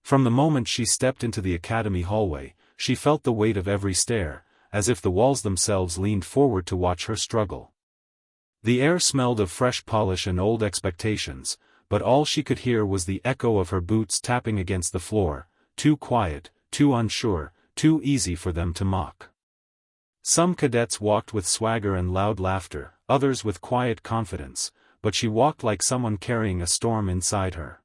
From the moment she stepped into the academy hallway, she felt the weight of every stair, as if the walls themselves leaned forward to watch her struggle. The air smelled of fresh polish and old expectations, but all she could hear was the echo of her boots tapping against the floor, too quiet, too unsure, too easy for them to mock. Some cadets walked with swagger and loud laughter, others with quiet confidence, but she walked like someone carrying a storm inside her.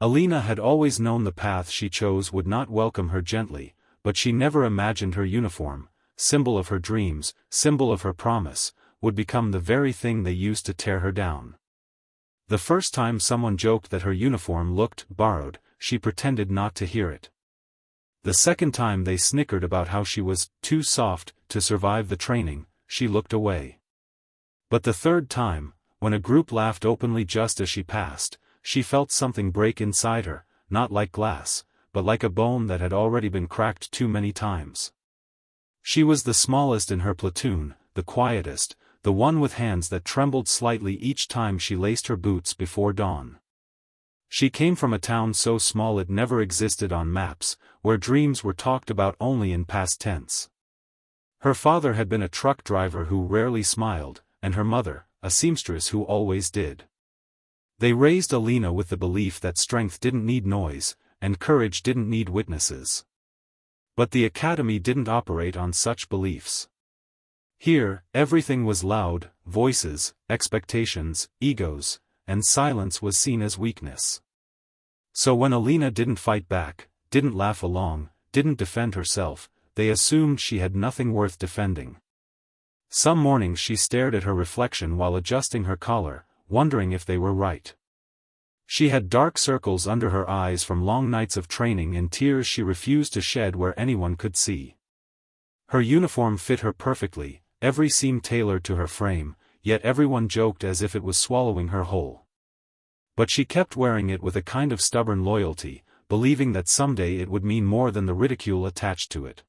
Alina had always known the path she chose would not welcome her gently, but she never imagined her uniform, symbol of her dreams, symbol of her promise, would become the very thing they used to tear her down. The first time someone joked that her uniform looked borrowed, she pretended not to hear it. The second time they snickered about how she was too soft to survive the training, she looked away. But the third time, when a group laughed openly just as she passed, she felt something break inside her, not like glass, but like a bone that had already been cracked too many times. She was the smallest in her platoon, the quietest, the one with hands that trembled slightly each time she laced her boots before dawn. She came from a town so small it never existed on maps, where dreams were talked about only in past tense. Her father had been a truck driver who rarely smiled, and her mother, a seamstress who always did. They raised Alina with the belief that strength didn't need noise, and courage didn't need witnesses. But the academy didn't operate on such beliefs. Here, everything was loud: voices, expectations, egos, and silence was seen as weakness. So when Alina didn't fight back, didn't laugh along, didn't defend herself, they assumed she had nothing worth defending. Some mornings she stared at her reflection while adjusting her collar, wondering if they were right. She had dark circles under her eyes from long nights of training and tears she refused to shed where anyone could see. Her uniform fit her perfectly, every seam tailored to her frame, yet everyone joked as if it was swallowing her whole. But she kept wearing it with a kind of stubborn loyalty, believing that someday it would mean more than the ridicule attached to it.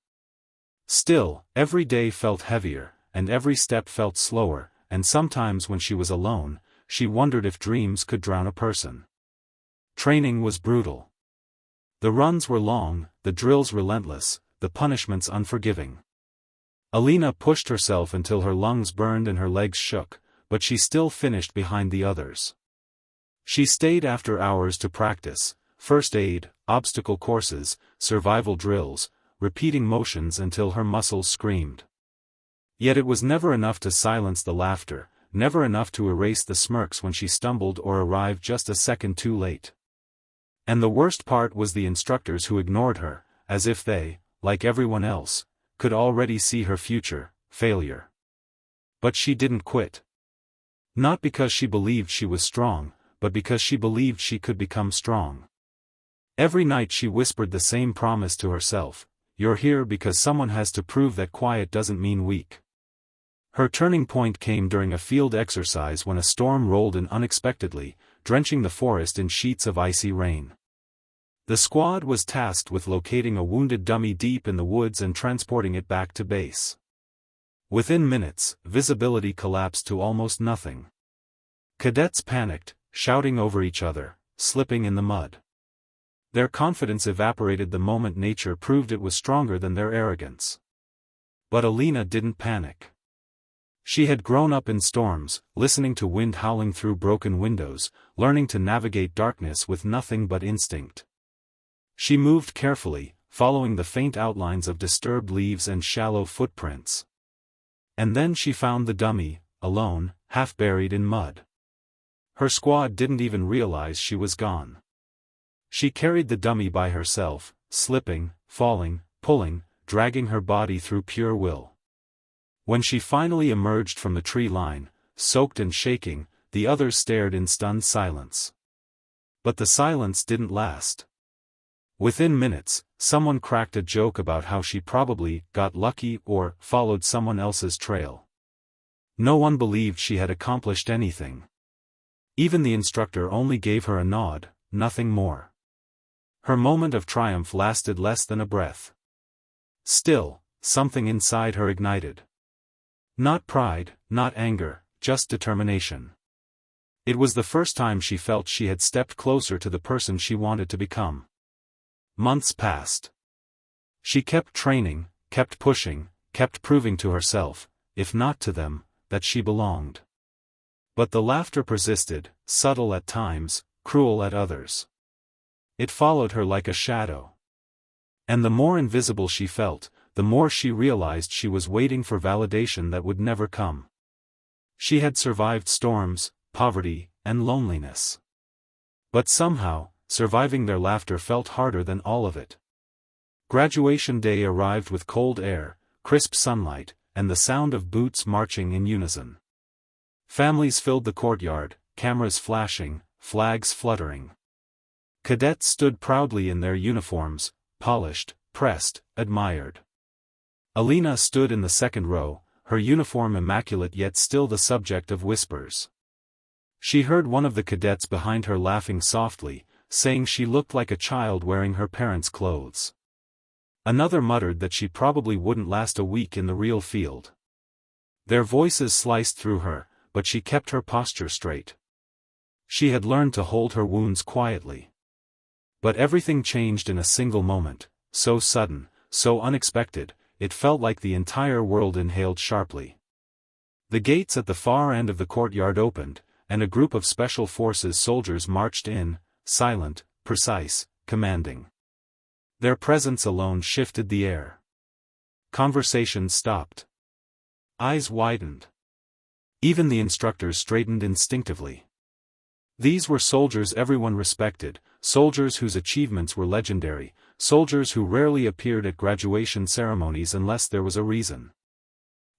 Still, every day felt heavier, and every step felt slower, and sometimes when she was alone, she wondered if dreams could drown a person. Training was brutal. The runs were long, the drills relentless, the punishments unforgiving. Alina pushed herself until her lungs burned and her legs shook, but she still finished behind the others. She stayed after hours to practice first aid, obstacle courses, survival drills, repeating motions until her muscles screamed. Yet it was never enough to silence the laughter, never enough to erase the smirks when she stumbled or arrived just a second too late. And the worst part was the instructors who ignored her, as if they, like everyone else, could already see her future failure. But she didn't quit. Not because she believed she was strong, but because she believed she could become strong. Every night she whispered the same promise to herself: "You're here because someone has to prove that quiet doesn't mean weak." Her turning point came during a field exercise when a storm rolled in unexpectedly, drenching the forest in sheets of icy rain. The squad was tasked with locating a wounded dummy deep in the woods and transporting it back to base. Within minutes, visibility collapsed to almost nothing. Cadets panicked, shouting over each other, slipping in the mud. Their confidence evaporated the moment nature proved it was stronger than their arrogance. But Alina didn't panic. She had grown up in storms, listening to wind howling through broken windows, learning to navigate darkness with nothing but instinct. She moved carefully, following the faint outlines of disturbed leaves and shallow footprints. And then she found the dummy, alone, half buried in mud. Her squad didn't even realize she was gone. She carried the dummy by herself, slipping, falling, pulling, dragging her body through pure will. When she finally emerged from the tree line, soaked and shaking, the others stared in stunned silence. But the silence didn't last. Within minutes, someone cracked a joke about how she probably got lucky or followed someone else's trail. No one believed she had accomplished anything. Even the instructor only gave her a nod, nothing more. Her moment of triumph lasted less than a breath. Still, something inside her ignited. Not pride, not anger, just determination. It was the first time she felt she had stepped closer to the person she wanted to become. Months passed. She kept training, kept pushing, kept proving to herself, if not to them, that she belonged. But the laughter persisted, subtle at times, cruel at others. It followed her like a shadow. And the more invisible she felt, the more she realized she was waiting for validation that would never come. She had survived storms, poverty, and loneliness. But somehow, surviving their laughter felt harder than all of it. Graduation day arrived with cold air, crisp sunlight, and the sound of boots marching in unison. Families filled the courtyard, cameras flashing, flags fluttering. Cadets stood proudly in their uniforms, polished, pressed, admired. Alina stood in the second row, her uniform immaculate yet still the subject of whispers. She heard one of the cadets behind her laughing softly, saying she looked like a child wearing her parents' clothes. Another muttered that she probably wouldn't last a week in the real field. Their voices sliced through her, but she kept her posture straight. She had learned to hold her wounds quietly. But everything changed in a single moment, so sudden, so unexpected, it felt like the entire world inhaled sharply. The gates at the far end of the courtyard opened, and a group of Special Forces soldiers marched in, silent, precise, commanding. Their presence alone shifted the air. Conversation stopped. Eyes widened. Even the instructors straightened instinctively. These were soldiers everyone respected, soldiers whose achievements were legendary, soldiers who rarely appeared at graduation ceremonies unless there was a reason.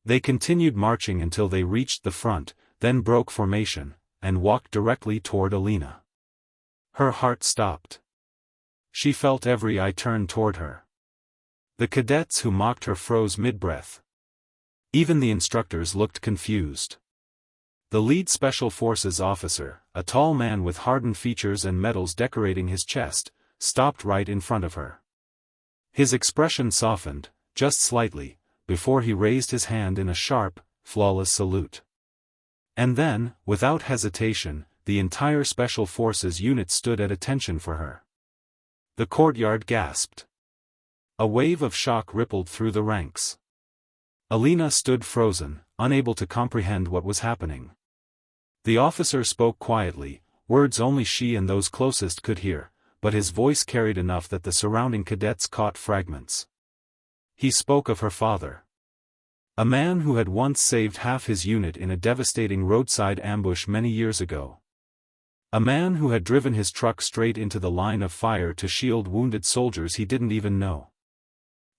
They continued marching until they reached the front, then broke formation, and walked directly toward Alina. Her heart stopped. She felt every eye turn toward her. The cadets who mocked her froze mid-breath. Even the instructors looked confused. The lead Special Forces officer, a tall man with hardened features and medals decorating his chest, stopped right in front of her. His expression softened, just slightly, before he raised his hand in a sharp, flawless salute. And then, without hesitation, the entire Special Forces unit stood at attention for her. The courtyard gasped. A wave of shock rippled through the ranks. Alina stood frozen, unable to comprehend what was happening. The officer spoke quietly, words only she and those closest could hear, but his voice carried enough that the surrounding cadets caught fragments. He spoke of her father. A man who had once saved half his unit in a devastating roadside ambush many years ago. A man who had driven his truck straight into the line of fire to shield wounded soldiers he didn't even know.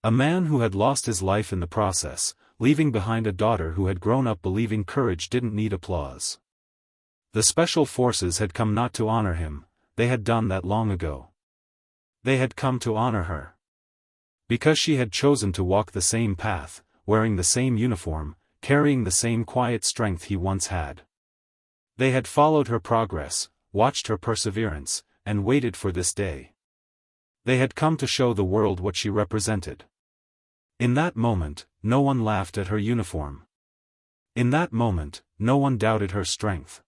A man who had lost his life in the process, leaving behind a daughter who had grown up believing courage didn't need applause. The Special Forces had come not to honor him, they had done that long ago. They had come to honor her. Because she had chosen to walk the same path, wearing the same uniform, carrying the same quiet strength he once had. They had followed her progress, watched her perseverance, and waited for this day. They had come to show the world what she represented. In that moment, no one laughed at her uniform. In that moment, no one doubted her strength.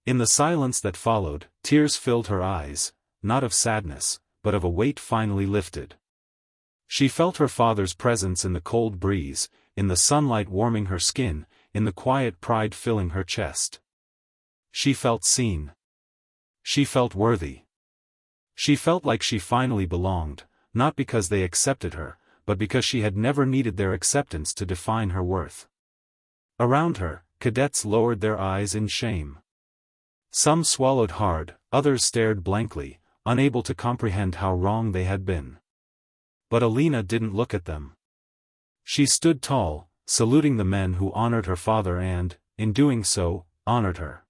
In the silence that followed, tears filled her eyes, not of sadness, but of a weight finally lifted. She felt her father's presence in the cold breeze, in the sunlight warming her skin, in the quiet pride filling her chest. She felt seen. She felt worthy. She felt like she finally belonged, not because they accepted her, but because she had never needed their acceptance to define her worth. Around her, cadets lowered their eyes in shame. Some swallowed hard, others stared blankly, unable to comprehend how wrong they had been. But Alina didn't look at them. She stood tall, saluting the men who honored her father and, in doing so, honored her.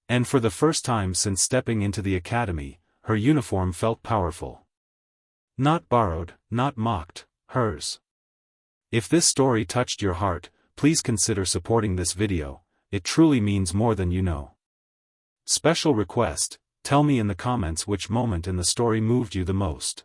And for the first time since stepping into the academy, her uniform felt powerful. Not borrowed, not mocked, hers. If this story touched your heart, please consider supporting this video, it truly means more than you know. Special request, tell me in the comments which moment in the story moved you the most.